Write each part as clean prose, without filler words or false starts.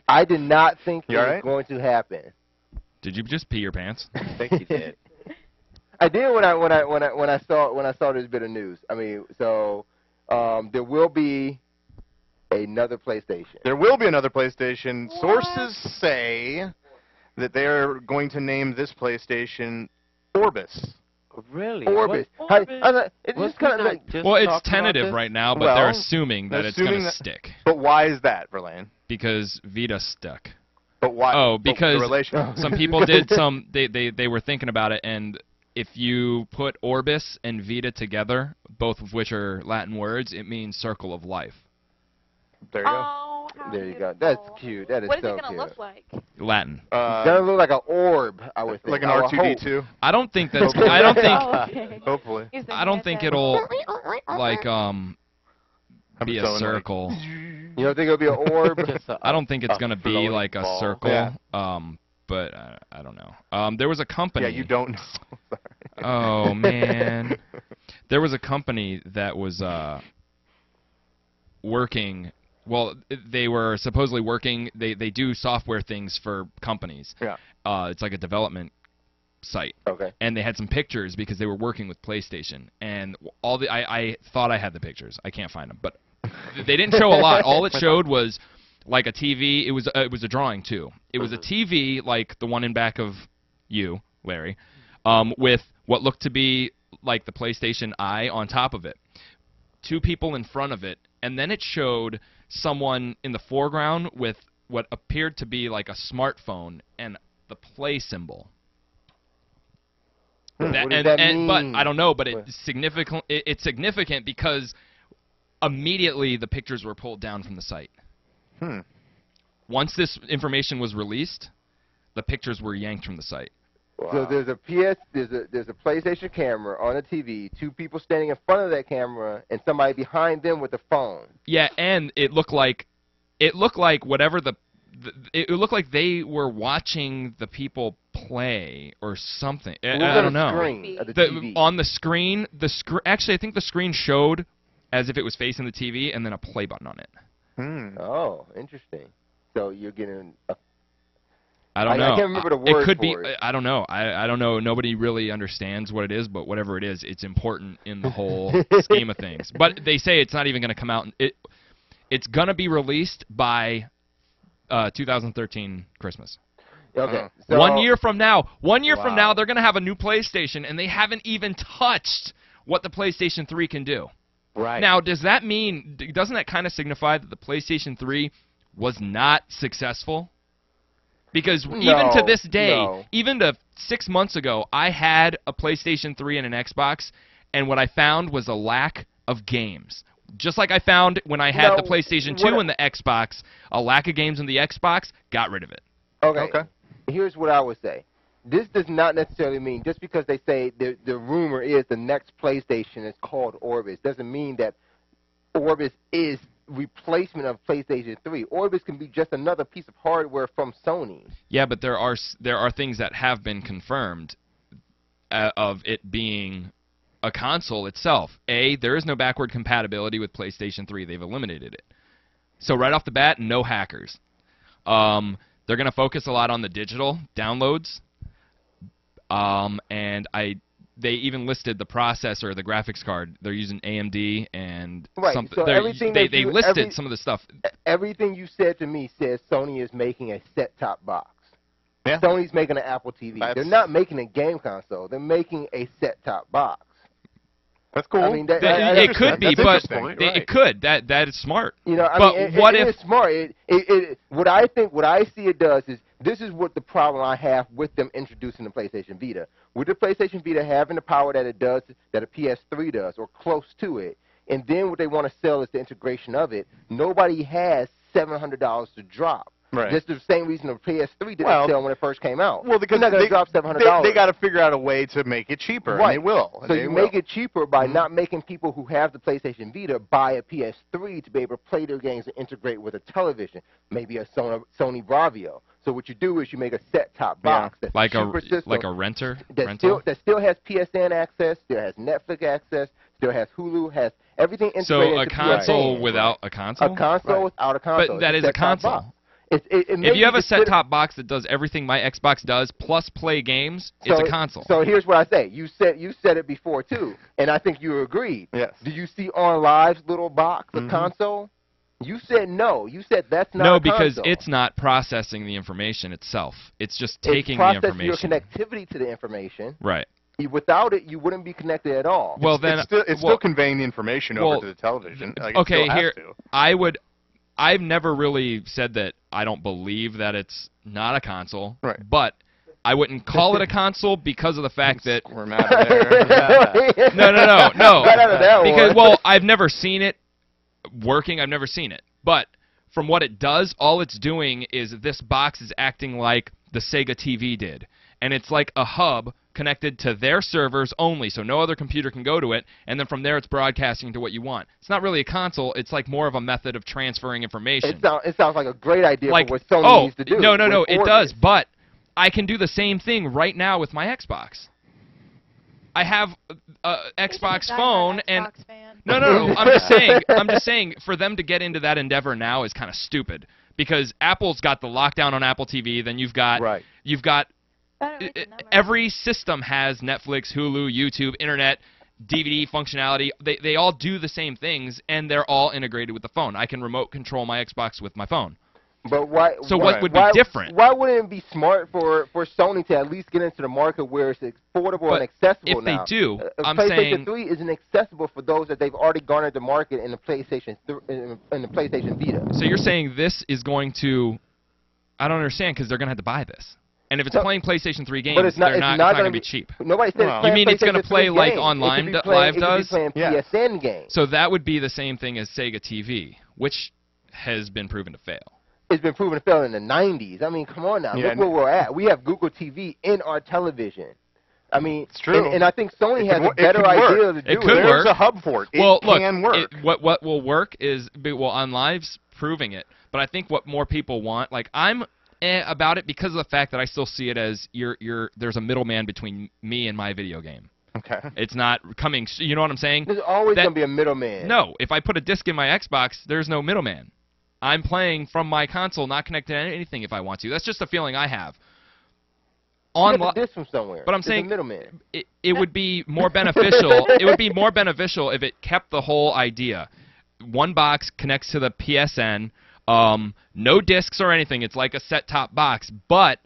I did not think it You all was right? going to happen. Did you just pee your pants? I think you did. I did when I saw this bit of news. I mean, so there will be another PlayStation. There will be another PlayStation. Sources say that they are going to name this PlayStation Orbis. Really? Orbis. It's just kind of like, Well, it's tentative right now, but they're assuming that it's going to stick. But why is that, Verlaine? Because Vita stuck. But why? Oh, because the relation. some people did some. They were thinking about it, and if you put Orbis and Vita together, both of which are Latin words, it means circle of life. There you go. Oh, how there you go. beautiful. That's cute. That is What is so it going cute. to look like? Latin. It's gonna look like an orb, I would think. Like an I would hope. R2D2. I don't think that's. I don't think. Oh, okay. Hopefully. He's the I don't think head. it'll like be a so annoying. circle. You don't think it'll be an orb? I don't think it's gonna be flowing like a ball. circle. Yeah. But I don't know. There was a company. Yeah, you don't know. Sorry. Oh man, there was a company that was working. Well, they were supposedly working. They do software things for companies. Yeah. It's like a development site. Okay. And they had some pictures because they were working with PlayStation. And all the I thought I had the pictures. I can't find them, but they didn't show a lot. All it showed was like a TV. It was a drawing too. It was a TV like the one in back of you, Larry, with what looked to be like the PlayStation Eye on top of it. Two people in front of it, and then it showed someone in the foreground with what appeared to be like a smartphone and the play symbol. What does that mean? But I don't know. But it's significant. It's significant because immediately the pictures were pulled down from the site. Once this information was released, the pictures were yanked from the site. Wow. So there's a PlayStation camera on a TV, two people standing in front of that camera, and somebody behind them with a phone. Yeah, and it looked like whatever it looked like they were watching the people play or something. I don't know. Screen of the TV. On the screen, actually I think the screen showed as if it was facing the TV and then a play button on it. Oh, interesting. So you're getting I don't know. I can't remember the word It could for be. it. I don't know. I don't know. Nobody really understands what it is, but whatever it is, it's important in the whole scheme of things. But they say it's not even going to come out. It's going to be released by 2013 Christmas. Okay. So, 1 year from now. 1 year from now, they're going to have a new PlayStation, and they haven't even touched what the PlayStation 3 can do. Right. Now, doesn't that kind of signify that the PlayStation 3 was not successful? Because even to this day, even to 6 months ago, I had a PlayStation 3 and an Xbox, and what I found was a lack of games. Just like I found when I had the PlayStation 2 and the Xbox, a lack of games on the Xbox, got rid of it. Okay. Here's what I would say. This does not necessarily mean, just because they say the rumor is the next PlayStation is called Orbis, doesn't mean that Orbis is replacement of PlayStation 3. Orbis can be just another piece of hardware from Sony. Yeah, but there are things that have been confirmed of it being a console itself. There is no backward compatibility with PlayStation 3. They've eliminated it. So right off the bat, no hackers. They're going to focus a lot on the digital downloads. And they even listed the processor, the graphics card. They're using AMD and something. So they listed some of the stuff. Everything you said to me says Sony is making a set-top box. Yeah. Sony's making an Apple TV. They're not making a game console. They're making a set-top box. That's cool. I mean, it could be, but it could. That is smart. You know, I mean, what if it's smart? What I see it does is, this is what the problem I have with them introducing the PlayStation Vita. With the PlayStation Vita having the power that it does, that a PS3 does, or close to it, and then what they want to sell is the integration of it, nobody has $700 to drop. Right. Just the same reason the PS3 didn't sell when it first came out. Well, because they're not going to drop $700. They got to figure out a way to make it cheaper, and they will. So you make it cheaper by not making people who have the PlayStation Vita buy a PS3 to be able to play their games and integrate with a television, maybe a Sony Bravia. So what you do is you make a set-top box that's like a system, like a rental that still has PSN access, still has Netflix access, still has Hulu, has everything integrated. So a console without a console? A console without a console. But that is a console. Box. If you have a set-top box that does everything my Xbox does plus play games, it's a console. So here's what I say. You said it before too, and I think you agreed. Yes. Do you see OnLive's little box, a console? You said no. You said that's not a because console. it's not processing the information itself. It's just taking the information. It's processing your connectivity to the information. Right. Without it, you wouldn't be connected at all. Well, then it's still conveying the information over to the television. Like, okay, it still here has to. I've never really said that I don't believe that it's not a console, right. But I wouldn't call it a console because of the fact that we're mad at there. No. Right out of that because one. I've never seen it working. I've never seen it, but from what it does, all it's doing is this box is acting like the Sega TV did, and it's like a hub connected to their servers only, so no other computer can go to it, and then from there it's broadcasting to what you want. It's not really a console. It's like more of a method of transferring information. It sounds like a great idea for what Sony needs to do. No, it does, but I can do the same thing right now with my Xbox. I have a Xbox phone, and no, I'm just saying for them to get into that endeavor now is kind of stupid because Apple's got the lockdown on Apple TV, then you've got every system has Netflix, Hulu, YouTube, Internet, DVD functionality. They all do the same things, and they're all integrated with the phone. I can remote control my Xbox with my phone. But why? So what would be different? Why wouldn't it be smart for Sony to at least get into the market where it's affordable and accessible now? If they do, I'm PlayStation saying 3 isn't accessible for those that they've already garnered the market in the PlayStation Vita. So you're saying this is going to? I don't understand because they're going to have to buy this. And if it's playing PlayStation 3 games, they're not going to be cheap. Nobody said you mean it's going to play like OnLive does? It could be playing PSN games. So that would be the same thing as Sega TV, which has been proven to fail. It's been proven to fail in the 90s. I mean, come on now. Look where we're at. We have Google TV in our television. I mean, it's true. And I think Sony has a better idea to do it. It could work. There's a hub for it. It can work. What will work is, OnLive's proving it. But I think what more people want, like I'm about it because of the fact that I still see it as there's a middleman between me and my video game. Okay. It's not coming. You know what I'm saying? There's always going to be a middleman. No, if I put a disc in my Xbox, there's no middleman. I'm playing from my console, not connected to anything if I want to. That's just a feeling I have. You get the disc from somewhere. But I'm saying middleman. It would be more beneficial. It would be more beneficial if it kept the whole idea. One box connects to the PSN. No discs or anything. It's like a set-top box, but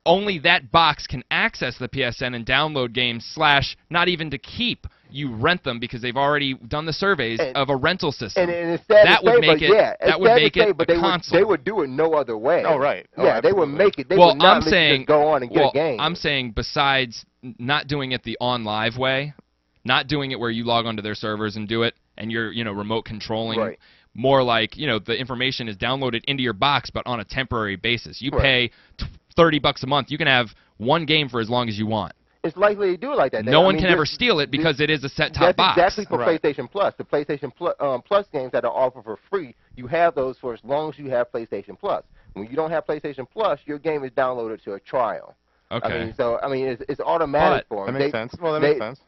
only that box can access the PSN and download games / not even to keep. You rent them because they've already done the surveys of a rental system. And it's sad that would make it a console. They would do it no other way. Oh, right. Yeah, they would make it. They would not just go on and get a game. I'm saying besides not doing it the OnLive way, not doing it where you log onto their servers and do it, and you're remote controlling. Right. More like, the information is downloaded into your box, but on a temporary basis. You pay $30 a month. You can have one game for as long as you want. It's likely to do it like that. No one can ever steal it because it is a set-top box. That's exactly for PlayStation Plus. The PlayStation Plus games that are offered for free, you have those for as long as you have PlayStation Plus. When you don't have PlayStation Plus, your game is downloaded to a trial. Okay. It's automatic for them. That makes sense. Well, that makes sense.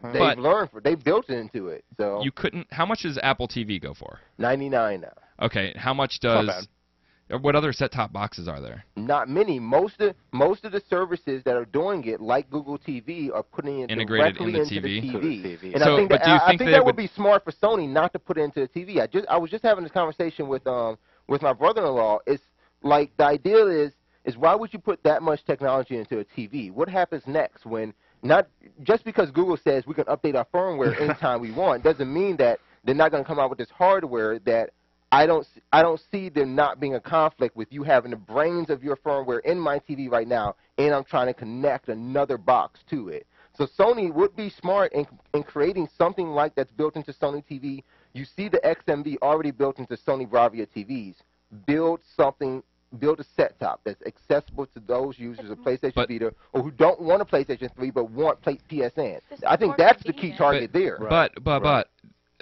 They built it into it. So you couldn't. How much does Apple TV go for? $99 now. Okay. How much does? What other set-top boxes are there? Not many. Most of the services that are doing it, like Google TV, are putting it integrated directly into the TV. And so, I think that would be smart for Sony not to put it into the TV. I was just having this conversation with my brother-in-law. It's like the idea is why would you put that much technology into a TV? What happens next when not just because Google says we can update our firmware anytime we want doesn't mean that they're not going to come out with this hardware that I don't see there not being a conflict with you having the brains of your firmware in my TV right now, and I'm trying to connect another box to it. So Sony would be smart in creating something like that's built into Sony TV. You see the XMV already built into Sony Bravia TVs. Build a set-top that's accessible to those users of PlayStation Vita or who don't want a PlayStation 3 but want PSN. I think that's the key target there. But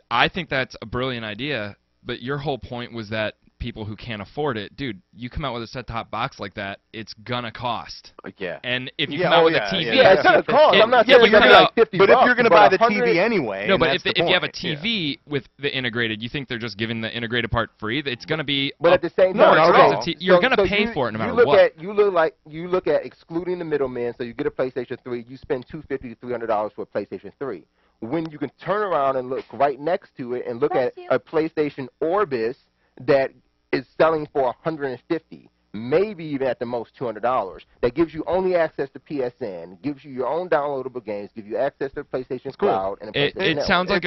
I think that's a brilliant idea. But your whole point was that people who can't afford it, dude, you come out with a set-top box like that, it's gonna cost. Yeah. And if you Yeah, come out oh, with yeah, a TV, Yeah, it's gonna cost. I'm not saying it's gonna be like 50 But if bucks, you're going to but buy the 100 TV anyway, no, and but that's if the you have a point, yeah. TV with the integrated, you think they're just giving the integrated part free? It's gonna be But at the same No, time, not at okay, all. you're gonna pay for it no matter what. You look at excluding the middleman. So you get a PlayStation 3, you spend $250 to $300 for a PlayStation 3. When you can turn around and look right next to it and look at a PlayStation Orbis that is selling for $150, maybe even at the most $200. That gives you only access to PSN, gives you your own downloadable games, gives you access to the PlayStation Cloud and a PlayStation It Network. sounds like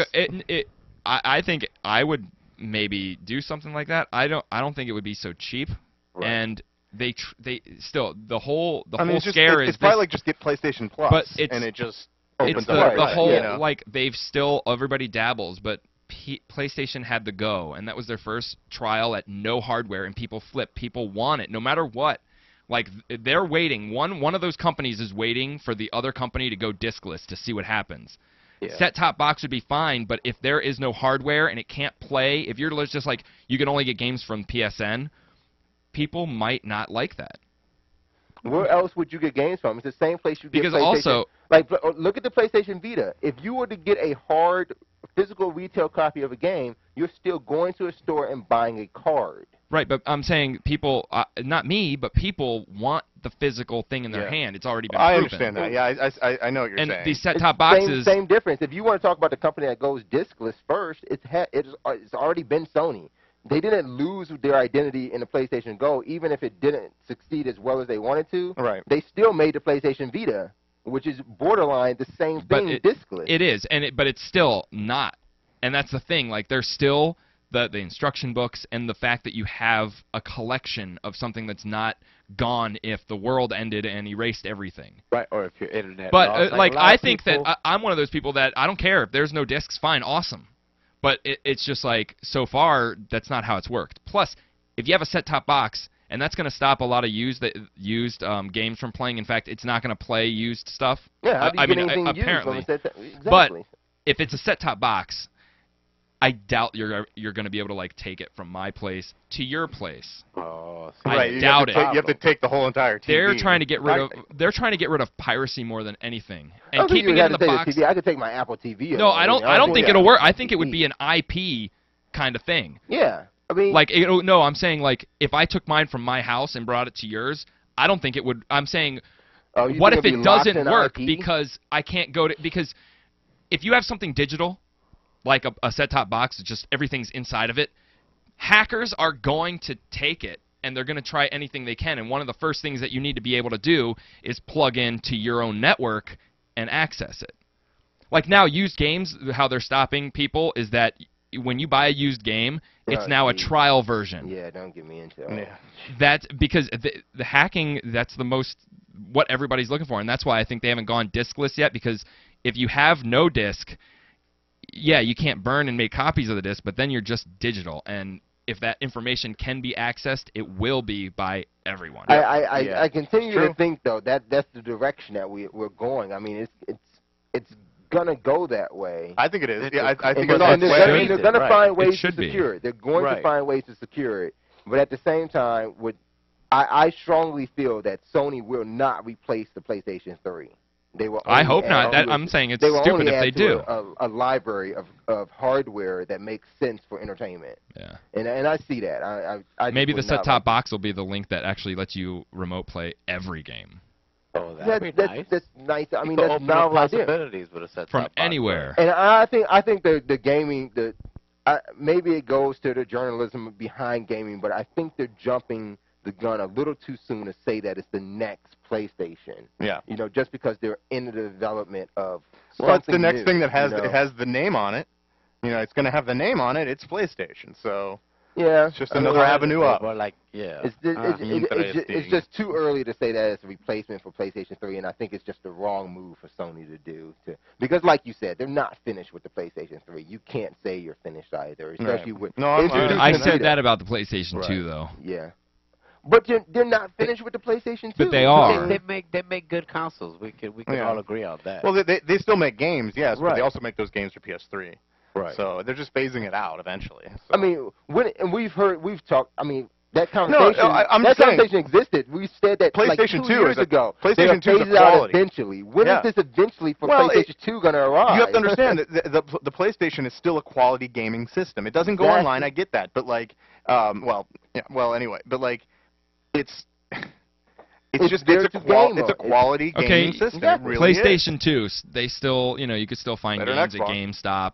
I think I would maybe do something like that. I don't think it would be so cheap, Right. and they still the whole it's scare is it's probably this, like just get PlayStation Plus, but it's, and it just it's opens the, up. the whole you know? like they've still everybody dabbles, but PlayStation had the go, and that was their first trial at no hardware, and people flip. People want it no matter what. Like they're waiting. One of those companies is waiting for the other company to go diskless to see what happens. Yeah. Set-top box would be fine, but if there is no hardware and it can't play, if you're just like you can only get games from PSN, people might not like that. Where else would you get games from? It's the same place you get Because PlayStation. also, like, look at the PlayStation Vita. If you were to get a hard physical retail copy of a game, you're still going to a store and buying a card. right, but I'm saying people, not me, but people want the physical thing in their hand. It's already been I proven. understand that. Yeah, I know what you're And saying. these set-top boxes, Same difference. If you want to talk about the company that goes diskless first, it's already been Sony. They didn't lose their identity in the PlayStation Go, even if it didn't succeed as well as they wanted to. Right. They still made the PlayStation Vita, which is borderline the same thing, diskless. It is, but it's still not. And that's the thing. Like, there's still the instruction books and the fact that you have a collection of something that's not gone if the world ended and erased everything. Right, or if your internet. But lost, like a lot I of think people, that I'm one of those people that I don't care if there's no discs. Fine, awesome. But it's just like so far that's not how it's worked. Plus, if you have a set-top box, and that's going to stop a lot of used games from playing. In fact, it's not going to play used stuff. Yeah, how do you I get mean, anything apparently. used from a exactly. But if it's a set-top box, I doubt you're going to be able to like take it from my place to your place. Oh, I right, doubt it. You have to take the whole entire TV. They're trying to get rid of piracy more than anything, and keeping keeping it in the box. TV. I could take my Apple TV. No, I don't think yeah. it'll work. I think it would be an IP kind of thing. Yeah, I mean, Like, no, I'm saying like if I took mine from my house and brought it to yours, I don't think it would. I'm saying, you what think if it'd it be locked doesn't in work IP? because I can't go to because if you have something digital, like a set-top box, it's just everything's inside of it, hackers are going to take it and they're going to try anything they can. And one of the first things that you need to be able to do is plug into your own network and access it. Like now, used games, how they're stopping people is that when you buy a used game, it's now a trial version. Yeah, don't get me into that. Yeah. That's because the hacking, that's the most what everybody's looking for, and that's why I think they haven't gone diskless yet, because if you have no disc, yeah, you can't burn and make copies of the disc, but then you're just digital, and if that information can be accessed, it will be by everyone. I continue to think though that's the direction that we're going. I mean, it's gonna go that way. I think it is. Yeah, I think and they're gonna find ways to secure it. They're going to find ways to secure it, but at the same time, I strongly feel that Sony will not replace the PlayStation 3. They will. I hope not. I'm saying it's stupid if they do. A library of hardware that makes sense for entertainment. Yeah. And I see that. I maybe the set-top box will be the link that actually lets you remote play every game. Oh, that'd be nice. That's nice. I mean, You could that's open novel up idea. possibilities with a set-top From box, anywhere. And I think the gaming maybe it goes to the journalism behind gaming, but I think they're jumping the gun a little too soon to say that it's the next PlayStation. Yeah. You know, just because they're in the development of Well, it's the something next new, thing that has you know? it has the name on it. You know, it's going to have the name on it. It's PlayStation. So yeah, it's just another avenue up. Or like, yeah. It's just too early to say that it's a replacement for PlayStation 3, and I think it's just the wrong move for Sony to do. Because, like you said, they're not finished with the PlayStation 3. You can't say you're finished either, especially with. No, I said that about the PlayStation 2, though. Yeah. But they're not finished with the PlayStation 2. But they are. They make good consoles. We can all agree on that. Well, they still make games, yes, but Right. they also make those games for PS3. Right. So they're just phasing it out eventually. So. I mean, we've talked. I mean, that conversation, I'm that just saying, conversation existed. We said that PlayStation like 2 years ago. PlayStation 2 is a phase it out quality. eventually. When is this eventually for PlayStation 2 going to arrive? You have to understand that the PlayStation is still a quality gaming system. It doesn't go online. I get that, but like, anyway, but like, it's a quality gaming system. Exactly. It really PlayStation is. 2, they still, you could still find games at GameStop.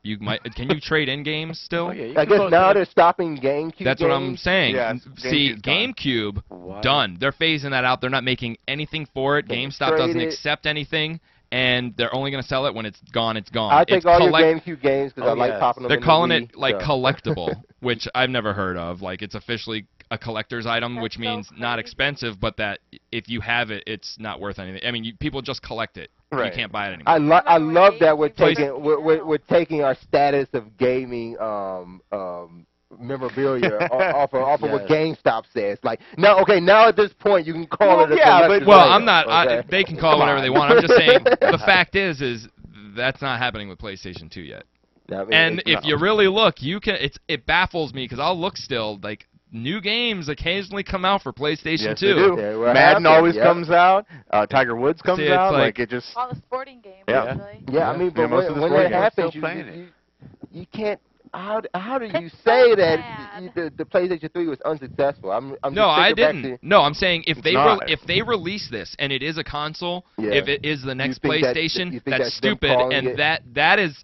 Can you trade in games still? Oh, yeah, I guess now they're stopping GameCube. That's what I'm saying. Yeah, see, GameCube, done. They're phasing that out. They're not making anything for it. GameStop doesn't accept anything, and they're only going to sell it when it's gone. It's gone. I take all your GameCube games because I like popping them. They're calling it like collectible, which I've never heard of. Like it's officially a collector's item, which means not expensive, but that if you have it, it's not worth anything. I mean, people just collect it. Right. You can't buy it anymore. I love that we're taking our status of gaming memorabilia off of what GameStop says. Like now at this point you can call it a collector's item. I'm not. They can call it whatever they want. I'm just saying the fact is that's not happening with PlayStation 2 yet. I mean, and if you really look, you can. It baffles me because I'll look still like. New games occasionally come out for PlayStation 2. They do. Madden always comes out. Tiger Woods comes out. Like it just. All the sporting games. Yeah. I mean, but when that happens, you can't. How do you say that the PlayStation 3 was unsuccessful? I didn't. No, I'm saying if they release this and it is a console, if it is the next PlayStation, that's stupid, and that is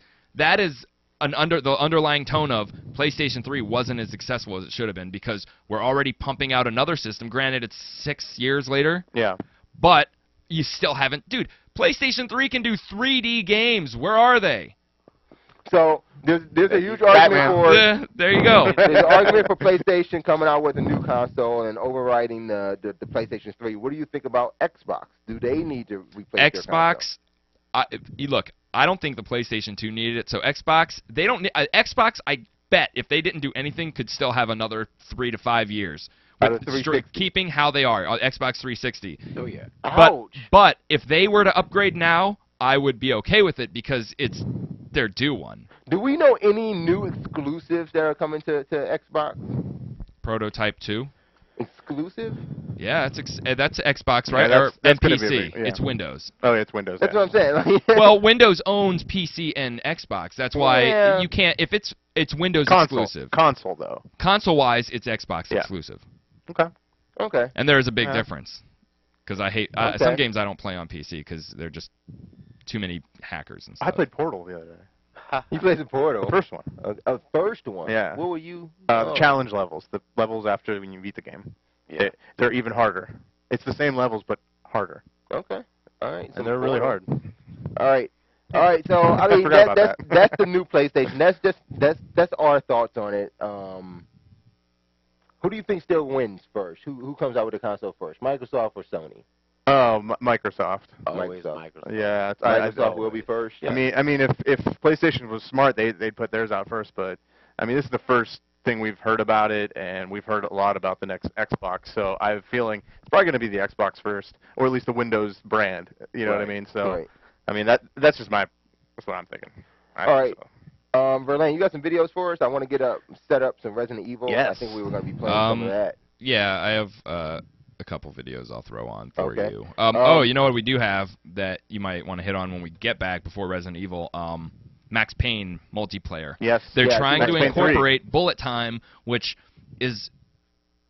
the underlying tone of PlayStation 3 wasn't as successful as it should have been because we're already pumping out another system. Granted, it's 6 years later. Yeah. But you still haven't. Dude, PlayStation 3 can do 3D games. Where are they? So there's a huge argument for. There you go. There's an argument for PlayStation coming out with a new console and overriding the PlayStation 3. What do you think about Xbox? Do they need to replace Xbox? Look, I don't think the PlayStation 2 needed it. So Xbox, they don't. Xbox, I bet if they didn't do anything, could still have another 3 to 5 years. Keeping how they are, Xbox 360. Oh yeah. But if they were to upgrade now, I would be okay with it because they're due one. Do we know any new exclusives that are coming to Xbox? Prototype 2. Exclusive? Yeah, that's Xbox, right? Yeah, that's PC. It's Windows. Oh, yeah, it's Windows. That's what I'm saying. Well, Windows owns PC and Xbox. That's why you can't. If it's Windows exclusive. Console though. Console-wise, it's Xbox exclusive. Okay. And there is a big difference because I hate some games I don't play on PC because they're just too many hackers and stuff. I played Portal the other day. You played the Portal? The first one. A first one? Yeah. What were you? The challenge levels. The levels after when you beat the game. Yeah. They're even harder. It's the same levels, but harder. Okay. All right. And they're really hard. All right. So I mean that's the new PlayStation. That's our thoughts on it. Who do you think still wins first? Who comes out with the console first? Microsoft or Sony? Microsoft. Always Microsoft. Yeah, Microsoft will be first. Yeah. I mean, if PlayStation was smart, they'd put theirs out first. But I mean, this is the first thing we've heard about it, and we've heard a lot about the next Xbox. So I have a feeling it's probably going to be the Xbox first, or at least the Windows brand. You know what I mean? So I mean that's what I'm thinking. All right. Verlaine, you got some videos for us? I want to get set up some Resident Evil. Yes. I think we were going to be playing some of that. Yeah, I have a couple videos I'll throw on for you. You know what we do have that you might want to hit on when we get back before Resident Evil? Max Payne multiplayer. Yes. They're trying Max to Payne incorporate 3. bullet time, which is,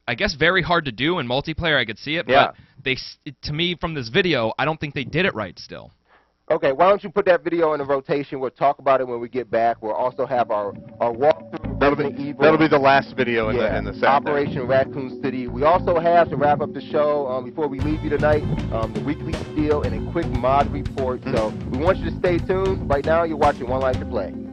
I guess, very hard to do in multiplayer. I could see it, but to me, from this video, I don't think they did it right still. Okay, why don't you put that video in a rotation? We'll talk about it when we get back. We'll also have our walkthrough. That'll be the last video in the set. Operation Raccoon City. We also have, to wrap up the show, before we leave you tonight, the weekly steal and a quick mod report. So we want you to stay tuned. Right now, you're watching 1Life2Play.